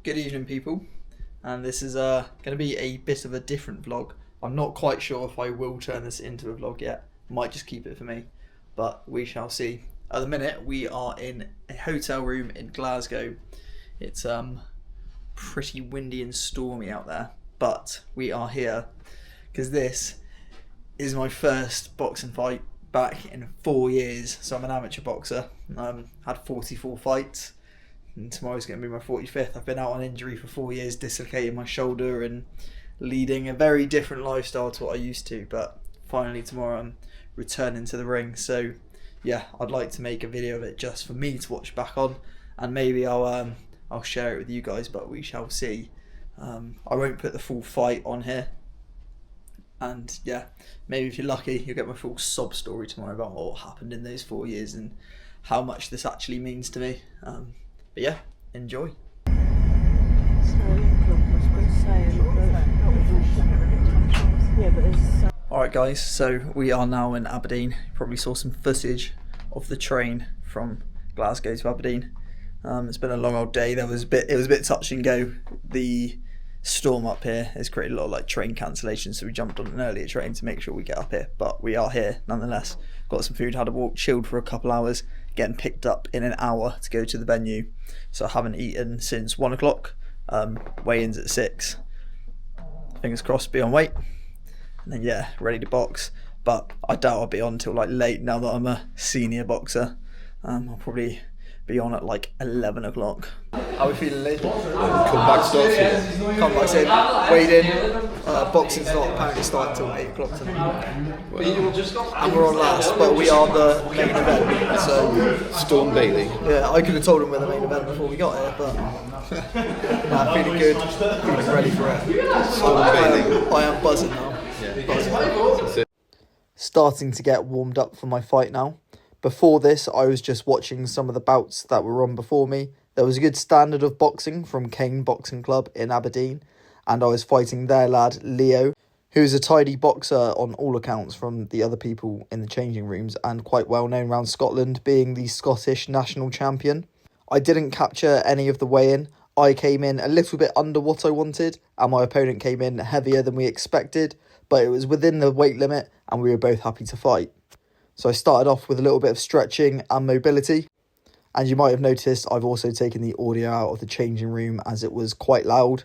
Good evening, people, and this is going to be a bit of a different vlog. I'm not quite sure if I will turn this into a vlog yet. Might just keep it for me, but we shall see. At the minute we are in a hotel room in Glasgow. It's pretty windy and stormy out there, but we are here because this is my first boxing fight back in 4 years. So I'm an amateur boxer. Had 44 fights, and tomorrow's going to be my 45th. I've been out on injury for 4 years, dislocating my shoulder and leading a very different lifestyle to what I used to. But finally tomorrow I'm returning to the ring. So yeah, I'd like to make a video of it just for me to watch back on, and maybe I'll share it with you guys, but we shall see. I won't put the full fight on here, and yeah, maybe if you're lucky you'll get my full sob story tomorrow about what happened in those 4 years and how much this actually means to me. But yeah, enjoy. Alright guys, so we are now in Aberdeen. You probably saw some footage of the train from Glasgow to Aberdeen. It's been a long old day. It was a bit touch and go. The storm up here has created a lot of train cancellations, so we jumped on an earlier train to make sure we get up here, but we are here nonetheless. Got some food, had a walk, chilled for a couple hours, getting picked up in an hour to go to the venue. So I haven't eaten since 1 o'clock. Weigh-ins at 6. Fingers crossed, be on weight, and then yeah, ready to box. But I doubt I'll be on till late now that I'm a senior boxer. I'll probably be on at 11 o'clock. How are we feeling, Lee? Comeback starts here. Comeback's in, weighed in. Boxing's not apparently starting till 8 o'clock tonight. And we're on last, but we are the main event. So Storm Bailey. yeah, I could have told him we're the main event before we got here, but nah, feeling good, feeling ready for it. I am buzzing now. Yeah. Buzzing. Starting to get warmed up for my fight now. Before this, I was just watching some of the bouts that were on before me. There was a good standard of boxing from Kane Boxing Club in Aberdeen, and I was fighting their lad, Leo, who's a tidy boxer on all accounts from the other people in the changing rooms, and quite well known around Scotland, being the Scottish national champion. I didn't capture any of the weigh-in. I came in a little bit under what I wanted, and my opponent came in heavier than we expected, but it was within the weight limit, and we were both happy to fight. So I started off with a little bit of stretching and mobility. And you might have noticed I've also taken the audio out of the changing room as it was quite loud.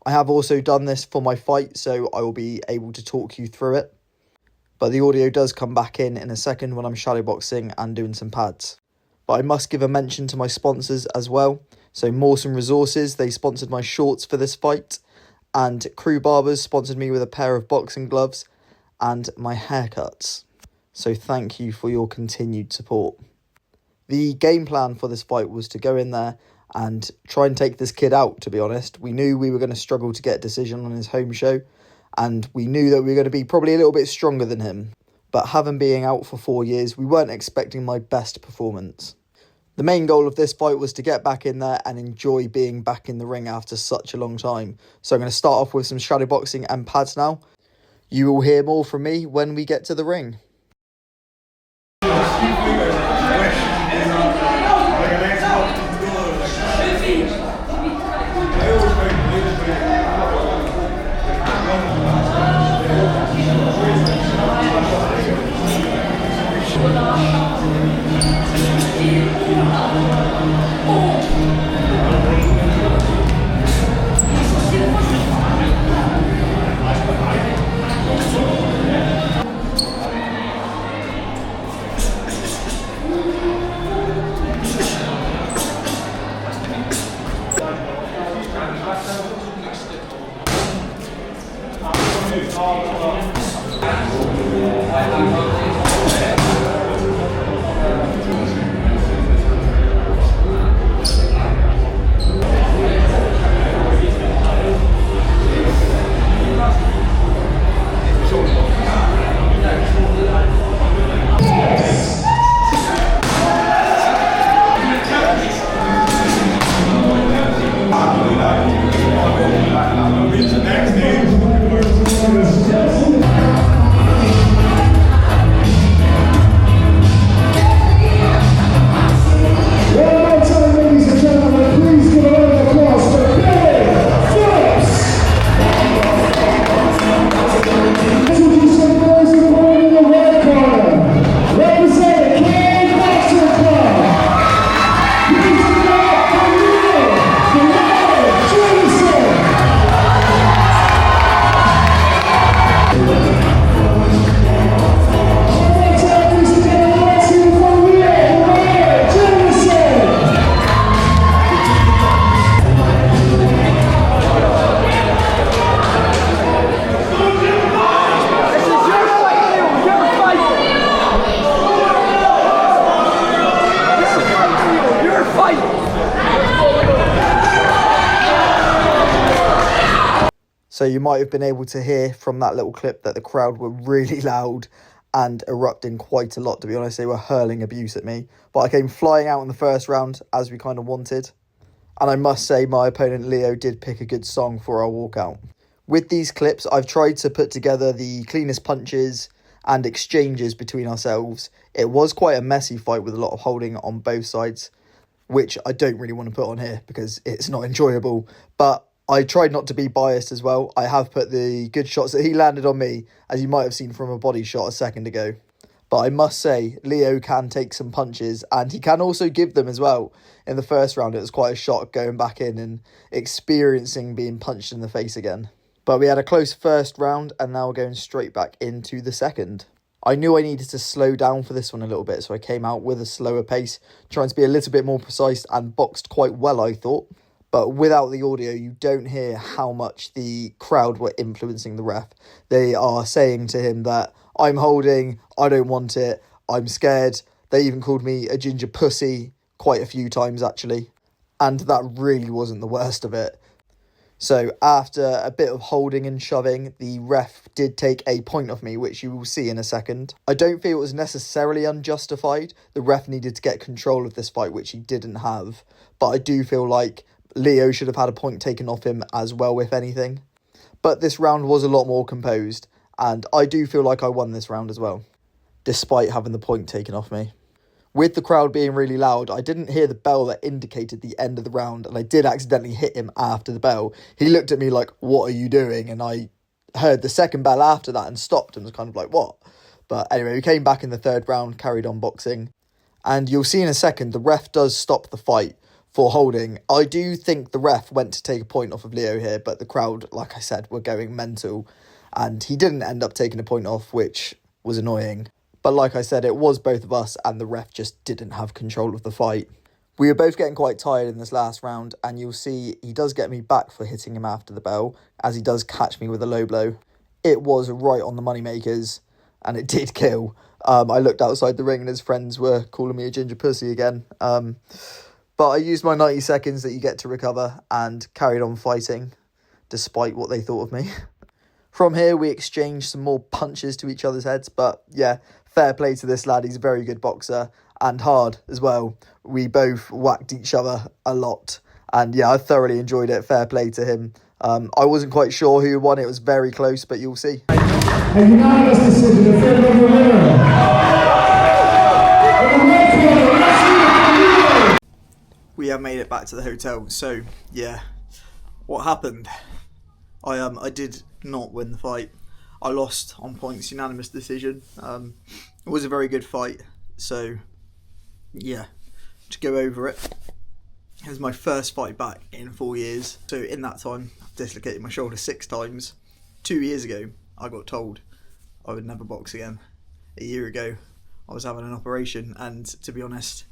I have also done this for my fight, so I will be able to talk you through it. But the audio does come back in a second when I'm shadowboxing and doing some pads. But I must give a mention to my sponsors as well. So Mawson Resources, they sponsored my shorts for this fight. And Crew Barbers sponsored me with a pair of boxing gloves and my haircuts. So thank you for your continued support. The game plan for this fight was to go in there and try and take this kid out, to be honest. We knew we were going to struggle to get a decision on his home show, and we knew that we were going to be probably a little bit stronger than him. But having been out for 4 years, we weren't expecting my best performance. The main goal of this fight was to get back in there and enjoy being back in the ring after such a long time. So I'm going to start off with some shadowboxing and pads now. You will hear more from me when we get to the ring. So you might have been able to hear from that little clip that the crowd were really loud and erupting quite a lot, to be honest. They were hurling abuse at me. But I came flying out in the first round, as we kind of wanted. And I must say, my opponent Leo did pick a good song for our walkout. With these clips, I've tried to put together the cleanest punches and exchanges between ourselves. It was quite a messy fight with a lot of holding on both sides, which I don't really want to put on here because it's not enjoyable. But I tried not to be biased as well. I have put the good shots that he landed on me, as you might have seen from a body shot a second ago. But I must say, Leo can take some punches, and he can also give them as well. In the first round, it was quite a shock going back in and experiencing being punched in the face again. But we had a close first round, and now we're going straight back into the second. I knew I needed to slow down for this one a little bit, so I came out with a slower pace, trying to be a little bit more precise, and boxed quite well, I thought. But without the audio, you don't hear how much the crowd were influencing the ref. They are saying to him that, I'm holding, I don't want it, I'm scared. They even called me a ginger pussy quite a few times, actually. And that really wasn't the worst of it. So after a bit of holding and shoving, the ref did take a point off me, which you will see in a second. I don't feel it was necessarily unjustified. The ref needed to get control of this fight, which he didn't have. But I do feel like Leo should have had a point taken off him as well, if anything. But this round was a lot more composed, and I do feel like I won this round as well, despite having the point taken off me. With the crowd being really loud, I didn't hear the bell that indicated the end of the round, and I did accidentally hit him after the bell. He looked at me like, what are you doing? And I heard the second bell after that and stopped and was kind of like, what? But anyway, we came back in the third round, carried on boxing. And you'll see in a second, the ref does stop the fight for holding. I do think the ref went to take a point off of Leo here, but the crowd, like I said, were going mental. And he didn't end up taking a point off, which was annoying. But like I said, it was both of us, and the ref just didn't have control of the fight. We were both getting quite tired in this last round, and you'll see he does get me back for hitting him after the bell, as he does catch me with a low blow. It was right on the moneymakers, and it did kill. I looked outside the ring, and his friends were calling me a ginger pussy again. But I used my 90 seconds that you get to recover and carried on fighting, despite what they thought of me. From here, we exchanged some more punches to each other's heads, but yeah, fair play to this lad. He's a very good boxer and hard as well. We both whacked each other a lot, and yeah, I thoroughly enjoyed it. Fair play to him. I wasn't quite sure who won. It was very close, but you'll see. A unanimous decision in favor of the winner. We have made it back to the hotel, so yeah, what happened? I did not win the fight. I lost on points, unanimous decision. It was a very good fight, so yeah, to go over it. It was my first fight back in 4 years. So in that time, I've dislocated my shoulder 6 times. 2 years ago, I got told I would never box again. A year ago, I was having an operation, and to be honest,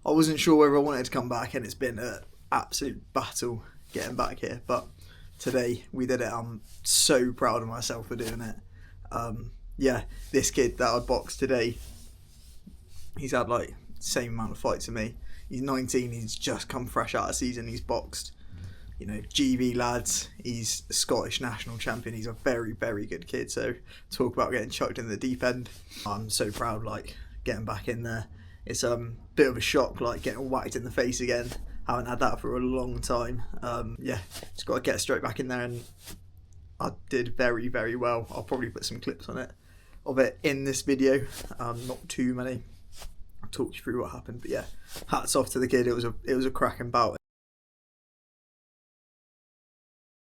I wasn't sure whether I wanted to come back, and it's been an absolute battle getting back here. But today, we did it. I'm so proud of myself for doing it. Yeah, this kid that I boxed today, he's had like the same amount of fights as me. He's 19, he's just come fresh out of season, he's boxed, you know, GB lads, he's a Scottish national champion, he's a very, very good kid. So talk about getting chucked in the deep end. I'm so proud, like, getting back in there. It's a bit of a shock, like getting whacked in the face again. Haven't had that for a long time. Yeah, just got to get straight back in there, and I did very, very well. I'll probably put some clips on it of it in this video, not too many. I'll talk you through what happened, but yeah, hats off to the kid. It was a cracking bout.